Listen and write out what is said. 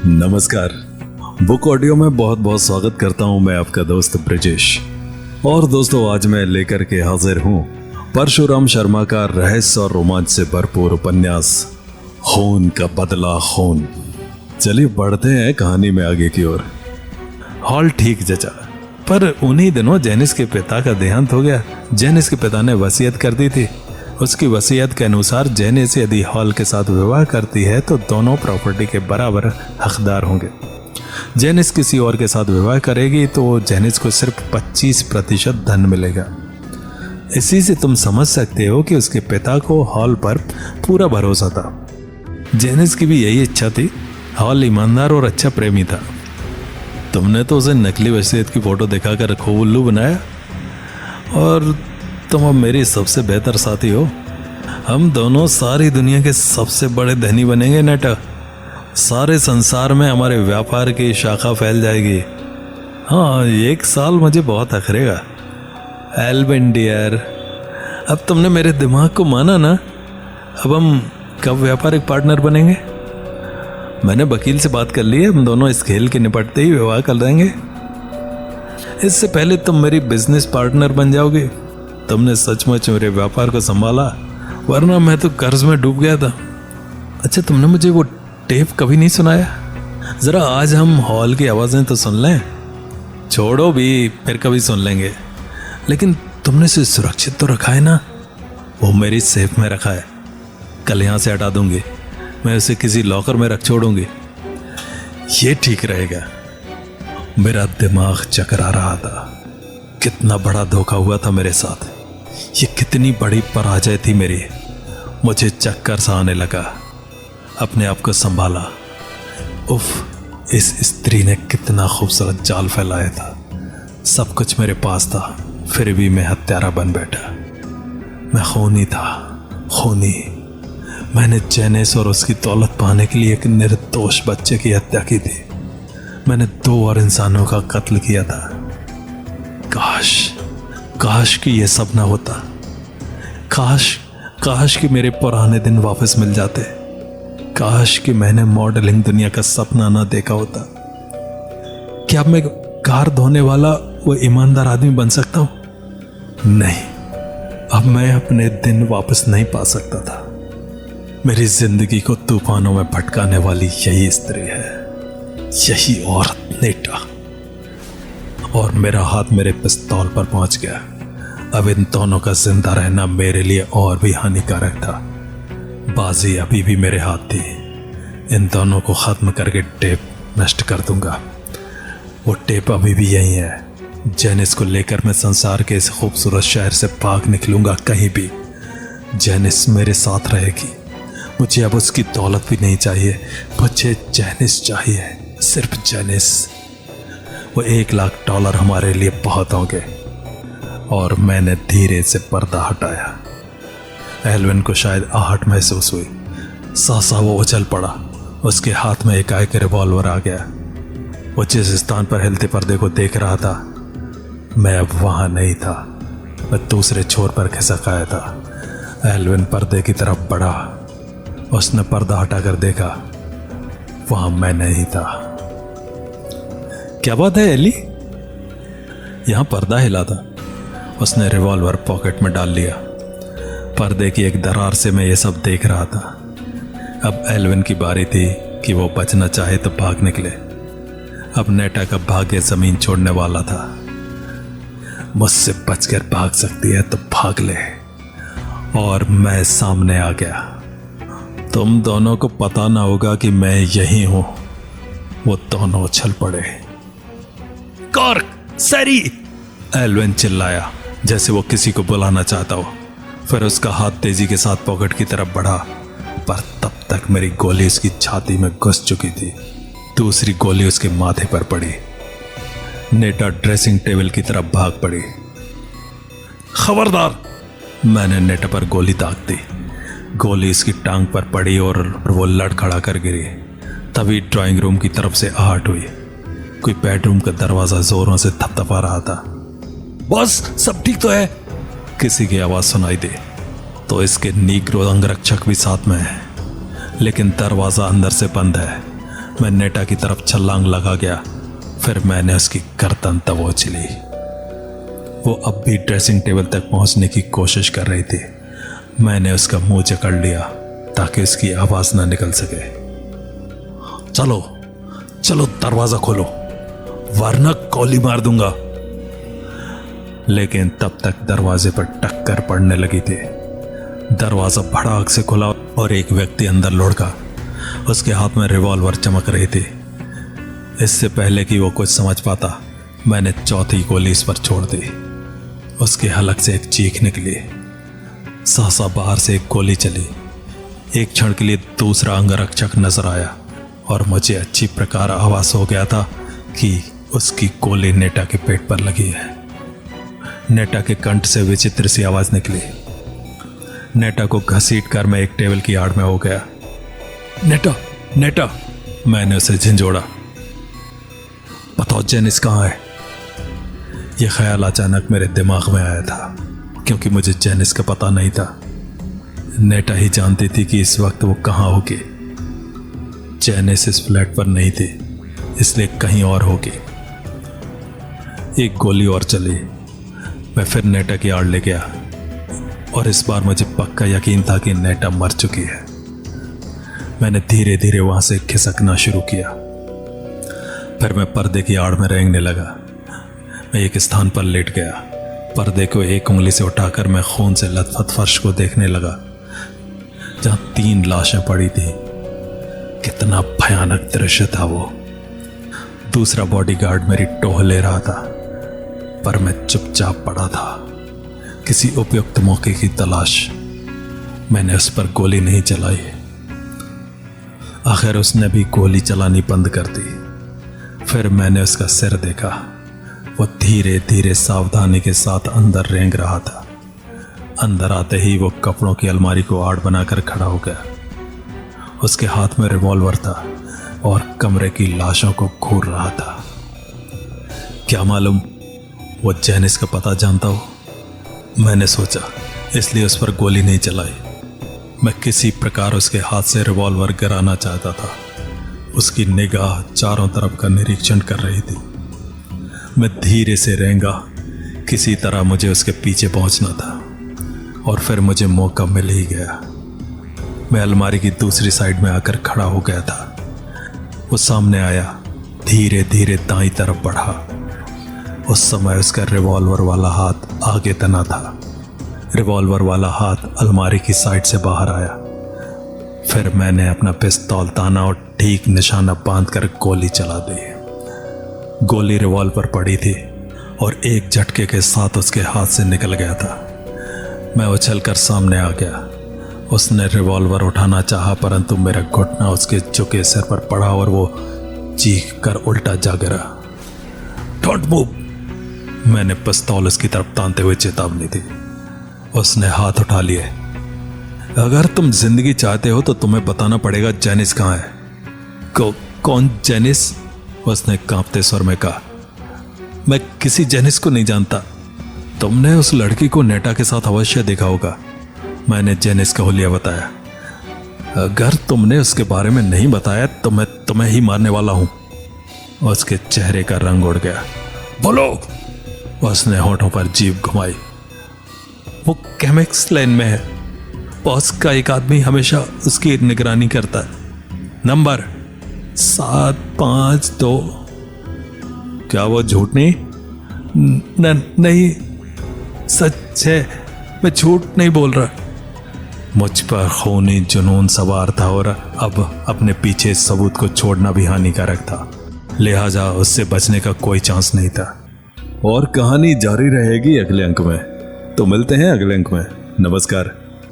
नमस्कार। Book audio में बहुत बहुत स्वागत करता हूं मैं आपका दोस्त ब्रिजेश। और दोस्तों, आज मैं लेकर के हाजिर हूं परशुराम शर्मा का रहस्य और रोमांच से भरपूर उपन्यास खून का बदला खून। चलिए बढ़ते हैं कहानी में आगे की ओर। हॉल ठीक जचा, पर उन्हीं दिनों जेनिस के पिता का देहांत हो गया। जेनिस के पिता ने वसीयत कर दी थी। उसकी वसीयत के अनुसार जेनिस यदि हॉल के साथ विवाह करती है तो दोनों प्रॉपर्टी के बराबर हकदार होंगे। जेनिस किसी और के साथ विवाह करेगी तो जेनिस को सिर्फ 25% धन मिलेगा। इसी से तुम समझ सकते हो कि उसके पिता को हॉल पर पूरा भरोसा था। जेनिस की भी यही इच्छा थी। हॉल ईमानदार और अच्छा प्रेमी था। तुमने तो उसे नकली वसीयत की फोटो दिखाकर खूब उल्लू बनाया, और तुम अब मेरी सबसे बेहतर साथी हो। हम दोनों सारी दुनिया के सबसे बड़े धनी बनेंगे नेटा। सारे संसार में हमारे व्यापार की शाखा फैल जाएगी। हाँ, 1 साल मुझे बहुत अखरेगा। एल्विन डियर, अब तुमने मेरे दिमाग को माना ना। अब हम कब व्यापारिक पार्टनर बनेंगे? मैंने वकील से बात कर ली है। हम दोनों इस खेल के निपटते ही विवाह कर लेंगे। इससे पहले तुम मेरी बिजनेस पार्टनर बन जाओगे। तुमने सचमुच मेरे व्यापार को संभाला, वरना मैं तो कर्ज में डूब गया था। अच्छा, तुमने मुझे वो टेप कभी नहीं सुनाया। जरा आज हम हॉल की आवाजें तो सुन लें। छोड़ो भी, फिर कभी सुन लेंगे। लेकिन तुमने इसे सुरक्षित तो रखा है ना? वो मेरी सेफ में रखा है। कल यहाँ से हटा दूंगी। मैं उसे किसी लॉकर में रख छोड़ूंगी। ये ठीक रहेगा। मेरा दिमाग चकरा रहा था। कितना बड़ा धोखा हुआ था मेरे साथ। ये कितनी बड़ी पराजय थी मेरी। मुझे चक्कर सा आने लगा। अपने आप को संभाला। उफ, इस स्त्री ने कितना खूबसूरत जाल फैलाया था। सब कुछ मेरे पास था, फिर भी मैं हत्यारा बन बैठा। मैं खूनी था, खूनी। मैंने जेनिस और उसकी दौलत पाने के लिए एक निर्दोष बच्चे की हत्या की थी। मैंने 2 और इंसानों का कत्ल किया था। काश कि ये सब ना होता। काश कि मेरे पुराने दिन वापस मिल जाते। काश कि मैंने मॉडलिंग दुनिया का सपना ना देखा होता। क्या अब मैं कार धोने वाला वो ईमानदार आदमी बन सकता हूं? नहीं, अब मैं अपने दिन वापस नहीं पा सकता था। मेरी जिंदगी को तूफानों में भटकाने वाली यही स्त्री है, यही औरत नेटा। और मेरा हाथ मेरे पिस्तौल पर पहुंच गया। अब इन दोनों का जिंदा रहना मेरे लिए और भी हानिकारक था। बाजी अभी भी मेरे हाथ थी। इन दोनों को खत्म करके टेप नष्ट कर दूंगा। वो टेप अभी भी यही है। जेनिस को लेकर मैं संसार के इस खूबसूरत शहर से भाग निकलूंगा कहीं भी। जेनिस मेरे साथ रहेगी। मुझे अब उसकी दौलत भी नहीं चाहिए। मुझे जेनिस चाहिए, सिर्फ जेनिस। वो $1,00,000 हमारे लिए बहुत होंगे। और मैंने धीरे से पर्दा हटाया। एल्विन को शायद आहट महसूस हुई। सहसा वो उछल पड़ा। उसके हाथ में एकाएक रिवॉल्वर आ गया। वो जिस स्थान पर हिलते पर्दे को देख रहा था, मैं अब वहां नहीं था। मैं दूसरे छोर पर खिसक आया था। एल्विन पर्दे की तरफ बढ़ा। उसने पर्दा हटाकर देखा। वहां मैं नहीं था। क्या बात है एली? यहां पर्दा हिला था। उसने रिवॉल्वर पॉकेट में डाल लिया। पर्दे की एक दरार से मैं ये सब देख रहा था। अब एल्विन की बारी थी कि वो बचना चाहे तो भाग निकले। अब नेटा का भाग्य जमीन छोड़ने वाला था। मुझसे बचकर भाग सकती है तो भाग ले। और मैं सामने आ गया। तुम दोनों को पता ना होगा कि मैं यही हूं। वो दोनों उछल पड़े। कॉर्क, सरी! एल्विन चिल्लाया जैसे वो किसी को बुलाना चाहता हो। फिर उसका हाथ तेजी के साथ पॉकेट की तरफ बढ़ा, पर तब तक मेरी गोली उसकी छाती में घुस चुकी थी। दूसरी गोली उसके माथे पर पड़ी। नेटा ड्रेसिंग टेबल की तरफ भाग पड़ी। खबरदार! मैंने नेटा पर गोली दाग दी। गोली इसकी टांग पर पड़ी और वो लड़खड़ा कर गिरी। तभी ड्राइंग रूम की तरफ से आहट हुई। कोई बेडरूम का दरवाजा जोरों से थपथपा रहा था। बॉस, सब ठीक तो है? किसी की आवाज सुनाई दी तो इसके नीग्रो अंगरक्षक भी साथ में है, लेकिन दरवाजा अंदर से बंद है। मैं नेटा की तरफ छलांग लगा गया। फिर मैंने उसकी गर्दन दबोच ली। वो अब भी ड्रेसिंग टेबल तक पहुंचने की कोशिश कर रही थी। मैंने उसका मुंह जकड़ लिया ताकि उसकी आवाज ना निकल सके। चलो चलो दरवाजा खोलो, वरना गोली मार दूंगा। लेकिन तब तक दरवाजे पर टक्कर पड़ने लगी थी। दरवाजा भड़ाक से खुला और एक व्यक्ति अंदर लुढ़का। उसके हाथ में रिवॉल्वर चमक रही थी। इससे पहले कि वो कुछ समझ पाता, मैंने चौथी गोली इस पर छोड़ दी। उसके हलक से एक चीख निकली। सहसा बाहर से एक गोली चली। एक क्षण के लिए दूसरा अंगरक्षक नजर आया और मुझे अच्छी प्रकार आभास हो गया था कि उसकी गोली नेटा के पेट पर लगी है। नेटा के कंठ से विचित्र सी आवाज निकली। नेटा को घसीट कर मैं एक टेबल की आड़ में हो गया। नेटा नेटा, मैंने उसे झंझोड़ा। बताओ जेनिस कहाँ है? यह ख्याल अचानक मेरे दिमाग में आया था, क्योंकि मुझे जेनिस का पता नहीं था। नेटा ही जानती थी कि इस वक्त वो कहाँ होगी। जेनिस इस फ्लैट पर नहीं थी, इसलिए कहीं और होगी। एक गोली और चली। मैं फिर नेटा की आड़ ले गया और इस बार मुझे पक्का यकीन था कि नेटा मर चुकी है। मैंने धीरे धीरे वहां से खिसकना शुरू किया। फिर मैं पर्दे की आड़ में रेंगने लगा। मैं एक स्थान पर लेट गया। पर्दे को एक उंगली से उठाकर मैं खून से लथपथ फर्श को देखने लगा, जहां 3 लाशें पड़ी थी। कितना भयानक दृश्य था वो। दूसरा बॉडीगार्ड मेरी टोह ले रहा था, पर मैं चुपचाप पड़ा था, किसी उपयुक्त मौके की तलाश। मैंने उस पर गोली नहीं चलाई। आखिर उसने भी गोली चलानी बंद कर दी। फिर मैंने उसका सिर देखा। वो धीरे धीरे सावधानी के साथ अंदर रेंग रहा था। अंदर आते ही वो कपड़ों की अलमारी को आड़ बनाकर खड़ा हो गया। उसके हाथ में रिवॉल्वर था और कमरे की लाशों को घूर रहा था। क्या मालूम वो जेनिस का पता जानता हो, मैंने सोचा, इसलिए उस पर गोली नहीं चलाई। मैं किसी प्रकार उसके हाथ से रिवॉल्वर गिराना चाहता था। उसकी निगाह चारों तरफ का निरीक्षण कर रही थी। मैं धीरे से रेंगा। किसी तरह मुझे उसके पीछे पहुंचना था और फिर मुझे मौका मिल ही गया। मैं अलमारी की दूसरी साइड में आकर खड़ा हो गया था। वो सामने आया, धीरे धीरे दाईं तरफ बढ़ा। उस समय उसका रिवॉल्वर वाला हाथ आगे तना था। रिवॉल्वर वाला हाथ अलमारी की साइड से बाहर आया। फिर मैंने अपना पिस्तौल ताना और ठीक निशाना बांधकर गोली चला दी। गोली रिवॉल्वर पड़ी थी और एक झटके के साथ उसके हाथ से निकल गया था। मैं उछलकर सामने आ गया। उसने रिवॉल्वर उठाना चाहा, परंतु मेरा घुटना उसके झुके सिर पर पड़ा और वो चीख कर उल्टा जा गिरा। डोंट मूव, मैंने पिस्तौल उसकी तरफ तानते हुए चेतावनी दी। उसने हाथ उठा लिए। अगर तुम जिंदगी चाहते हो तो तुम्हें बताना पड़ेगा जेनिस कहाँ है। कौन जेनिस? उसने कांपते स्वर में कहा। मैं किसी जेनिस को नहीं जानता। तुमने उस लड़की को नेटा के साथ अवश्य देखा होगा। मैंने जेनिस का हुलिया बताया। अगर तुमने उसके बारे में नहीं बताया तो मैं तुम्हें ही मारने वाला हूं। उसके चेहरे का रंग उड़ गया। बोलो! उसने होठों पर जीभ घुमाई। वो केमिक्स लाइन में है। बॉस का एक आदमी हमेशा उसकी निगरानी करता है। नंबर 752। क्या वो झूठ नहीं? नहीं, सच है। मैं झूठ नहीं बोल रहा। मुझ पर खूनी जुनून सवार था और अब अपने पीछे सबूत को छोड़ना भी हानिकारक था, लिहाजा उससे बचने का कोई चांस नहीं था। और कहानी जारी रहेगी अगले अंक में। तो मिलते हैं अगले अंक में। नमस्कार।